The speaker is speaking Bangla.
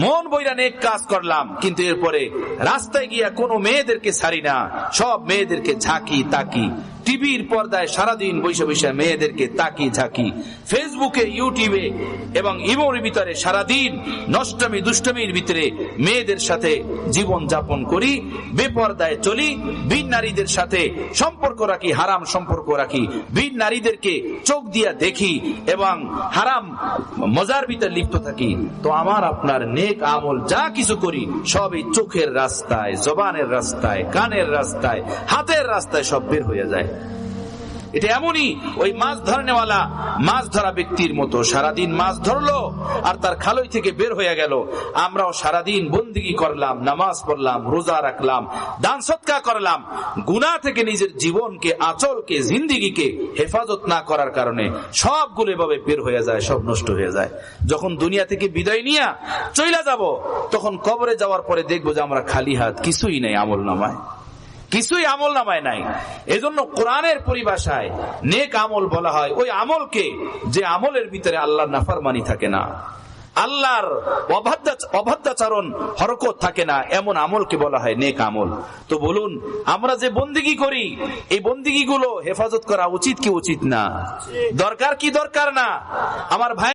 মন বইরা নেক কাজ করলাম, কিন্তু এরপরে রাস্তায় গিয়া কোনো মেয়েদেরকে ছাড়ি না, সব মেয়েদেরকে ঝাঁকি তাকি, টিভির পর্দায় সারাদিন বৈশা বৈশা মেয়েদেরকে তাকি ঝাঁকি, ফেসবুকে ইউটিউবে এবং ইমোর ভিতরে সারাদিন নষ্টমী দুষ্টমির ভিতরে মেয়েদের সাথে জীবন যাপন করি, বেপর্দায় চলি, বিন নারীদের সাথে সম্পর্ক রাখি, হারাম সম্পর্ক রাখি, বিন নারীদেরকে চোখ দিয়া দেখি এবং হারাম মজার ভিতরে লিপ্ত থাকি, তো আমার আপনার নেক আমল যা কিছু করি সব এই চোখের রাস্তায়, জবানের রাস্তায়, কানের রাস্তায়, হাতের রাস্তায় সব বের হয়ে যায়। এটা এমনই ওই মাছ ধরনেওয়ালা মাছ ধরা ব্যক্তির মতো, সারাদিন মাছ ধরলো আর তার খালই থেকে বের হয়ে গেল। আমরাও সারাদিন বন্দিগি করলাম, নামাজ পড়লাম, রোজা রাখলাম, দান সৎকা করলাম, গুনাহ থেকে নিজের জীবনকে, আচলকে, জিন্দিগিকে হেফাজত না করার কারণে সবগুলো এভাবে বের হয়ে যায়, সব নষ্ট হয়ে যায়। যখন দুনিয়া থেকে বিদায় নিয়ে চইলা যাব, তখন কবরে যাওয়ার পরে দেখবো যে আমরা খালি হাত, কিছুই নেই আমল নামায়, কিছুই আমল নামায় নাই। এজন্য কোরআনের পরিভাষায় নেক আমল বলা হয় ওই আমলকে যে আমলের ভিতরে আল্লাহর নাফরমানি থাকে না, আল্লাহর অবাধ্যাচরণ হরকত থাকে না, এমন আমলকে বলা হয় নেক আমল। তো বলুন, আমরা যে বন্দিগি করি, এই বন্দিগি গুলো হেফাজত করা উচিত কি উচিত না? দরকার কি দরকার না? আমার ভাই